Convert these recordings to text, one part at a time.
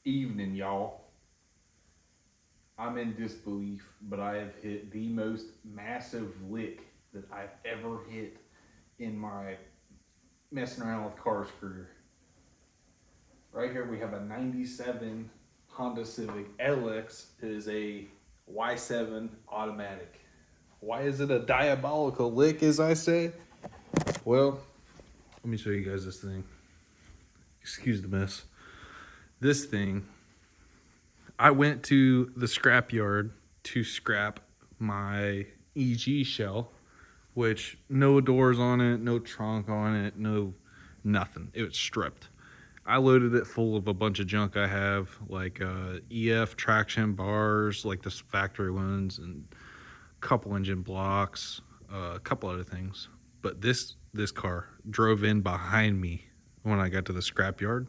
Evening, y'all. I'm in disbelief, but I have hit the most massive lick that I've ever hit in my messing around with cars career. Right here, we have a 97 Honda Civic LX. It is a Y7 automatic. Why is it a diabolical lick, as I say? Well, let me show you guys this thing. Excuse the mess. This thing, I went to the scrapyard to scrap my EG shell, which no doors on it, no trunk on it, no nothing. It was stripped. I loaded it full of a bunch of junk I have, like EF traction bars, like the factory ones, and a couple engine blocks, a couple other things. But this car drove in behind me when I got to the scrapyard.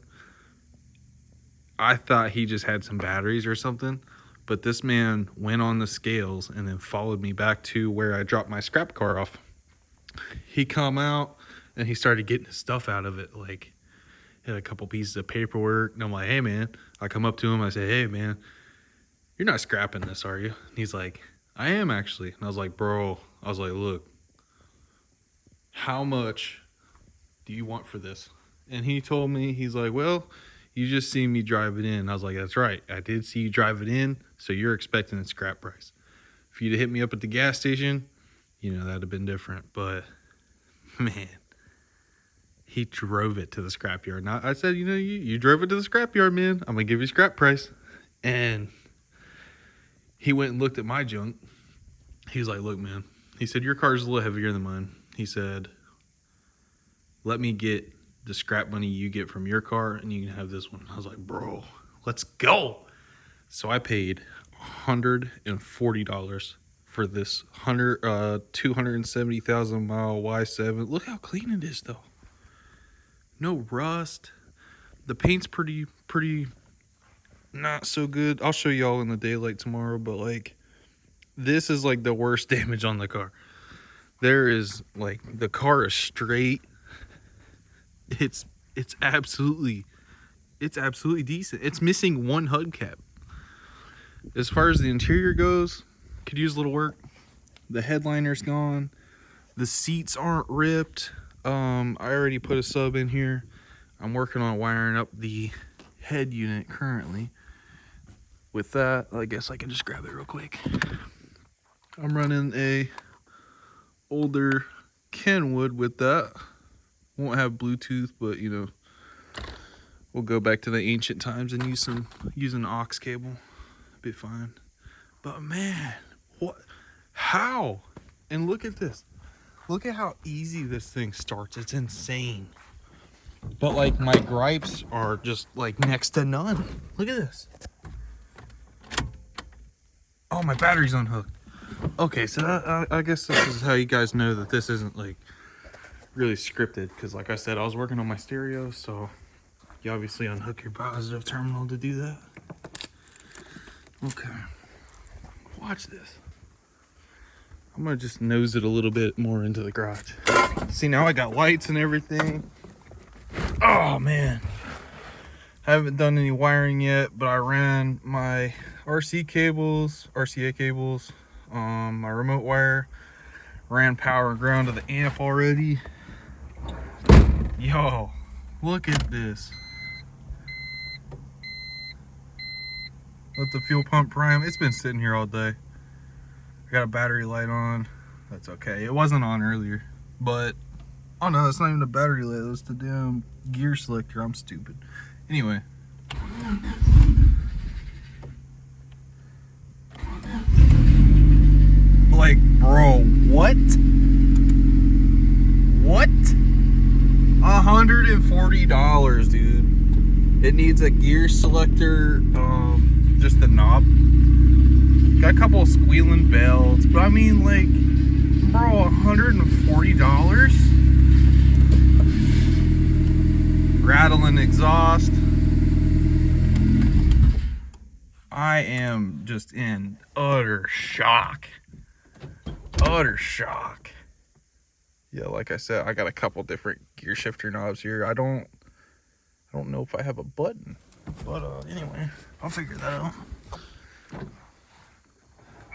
I thought he just had some batteries or something, but this man went on the scales and then followed me back to where I dropped my scrap car off. He come out and he started getting his stuff out of it, like had a couple pieces of paperwork. And I'm like, hey man, I come up to him, I say, hey man, you're not scrapping this, are you? And he's like, I am actually. And I was like, bro, look, how much do you want for this? And he told me, he's like, well, you just see me drive it in. I was like, that's right. I did see you drive it in, so you're expecting a scrap price. If you'd have hit me up at the gas station, that'd have been different. But, man, he drove it to the scrapyard. Now, I said, you drove it to the scrapyard, man. I'm going to give you a scrap price. And he went and looked at my junk. He was like, look, man. He said, your car's a little heavier than mine. He said, let me get the scrap money you get from your car and you can have this one. I was like, bro, let's go. So I paid $140 for this 270,000 mile Y7. Look how clean it is though. No rust. The paint's pretty not so good. I'll show y'all in the daylight tomorrow, but like this is like the worst damage on the car. There is like the car is straight. It's absolutely decent. It's missing one hubcap. As far as the interior goes, could use a little work. The headliner's gone. The seats aren't ripped. I already put a sub in here. I'm working on wiring up the head unit currently. With that, I guess I can just grab it real quick. I'm running a older Kenwood with that. Won't have Bluetooth, but we'll go back to the ancient times and use an aux cable. Be fine. But man, what? How? And look at this. Look at how easy this thing starts. It's insane. But like my gripes are just like next to none. Look at this. Oh, my battery's unhooked. Okay, so I guess this is how you guys know that this isn't like really scripted, because like I said, I was working on my stereo, so you obviously unhook your positive terminal to do that. Okay, watch this. I'm gonna just nose it a little bit more into the garage. See, now I got lights and everything. Oh man, I haven't done any wiring yet, but I ran my RCA cables, my remote wire, ran power and ground to the amp already. Yo, look at this. Let the fuel pump prime. It's been sitting here all day. I got a battery light on. That's okay. It wasn't on earlier, but oh no, that's not even a battery light. That's the damn gear selector. I'm stupid. Anyway. Like, bro, what? What? $140, dude. It needs a gear selector, just the knob. Got a couple of squealing belts, but I mean, like, bro, $140? Rattling exhaust. I am just in utter shock. Utter shock. Yeah, like I said, I got a couple different gear shifter knobs here. I don't know if I have a button. But anyway, I'll figure that out.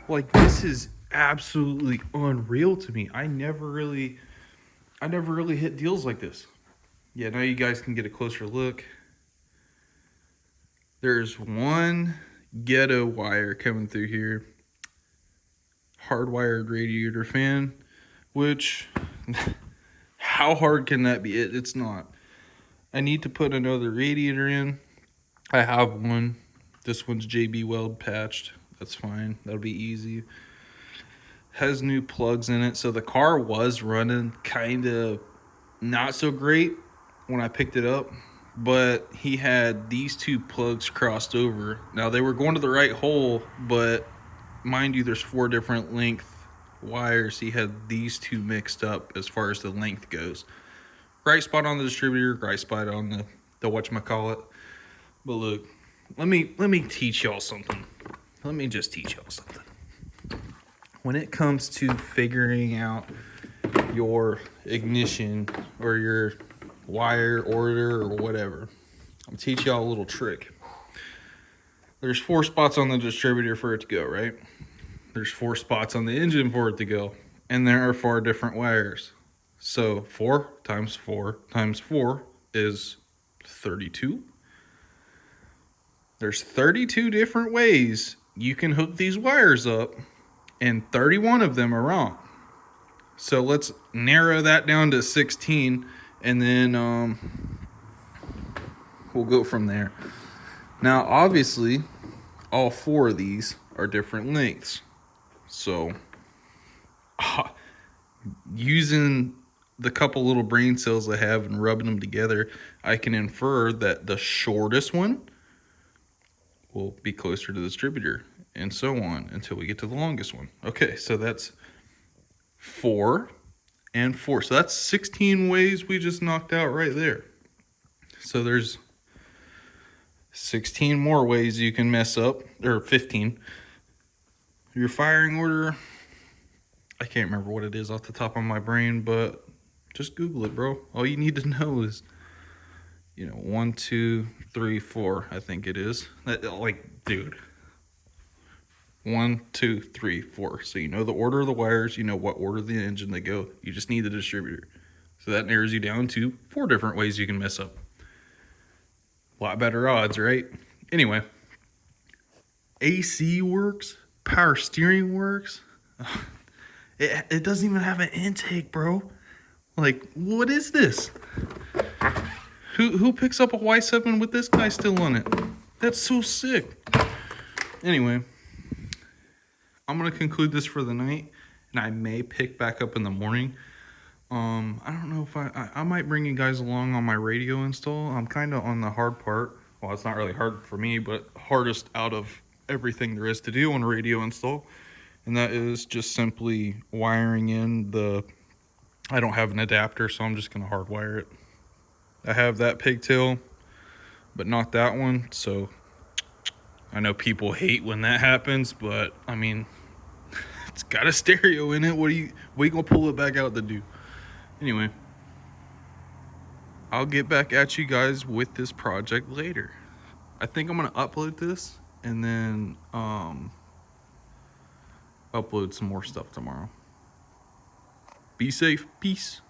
Like, this is absolutely unreal to me. I never really hit deals like this. Yeah, now you guys can get a closer look. There's one ghetto wire coming through here. Hardwired radiator fan, which how hard can that be? It's not. I need to put another radiator in. I have one. This one's JB Weld patched. That's fine. That'll be easy. Has new plugs in it. So the car was running kind of not so great when I picked it up. But he had these two plugs crossed over. Now they were going to the right hole, but mind you, there's 4 different length wires. He had these two mixed up as far as the length goes. Right spot on the distributor, right spot on the whatchamacallit. But look, let me teach y'all something. Let me just teach y'all something. When it comes to figuring out your ignition or your wire order or whatever, I'm gonna teach y'all a little trick. There's 4 spots on the distributor for it to go, right? There's 4 spots on the engine for it to go, and there are 4 different wires. So 4 times 4 times 4 is 32. There's 32 different ways you can hook these wires up, and 31 of them are wrong. So let's narrow that down to 16, and then we'll go from there. Now, obviously, all 4 of these are different lengths. So, using the couple little brain cells I have and rubbing them together, I can infer that the shortest one will be closer to the distributor, and so on until we get to the longest one. Okay, so that's 4 and 4. So that's 16 ways we just knocked out right there. So there's 16 more ways you can mess up, or 15. Your firing order, I can't remember what it is off the top of my brain, but just Google it, bro. All you need to know is, 1, 2, 3, 4, I think it is. Like, dude. 1, 2, 3, 4. So you know the order of the wires, you know what order the engine they go. You just need the distributor. So that narrows you down to 4 different ways you can mess up. A lot better odds, right? Anyway, AC works, power steering works. It doesn't even have an intake, bro. Like, what is this? Who picks up a Y7 with this guy still on it? That's so sick. Anyway, I'm gonna conclude this for the night, and I may pick back up in the morning. I don't know if I might bring you guys along on my radio install. I'm kind of on the hard part. Well, it's not really hard for me, but hardest out of everything there is to do on a radio install. And that is just simply wiring in I don't have an adapter, so I'm just going to hardwire it. I have that pigtail, but not that one. So I know people hate when that happens, but I mean, it's got a stereo in it. What are you going to pull it back out to do? Anyway, I'll get back at you guys with this project later. I think I'm going to upload this and then upload some more stuff tomorrow. Be safe. Peace.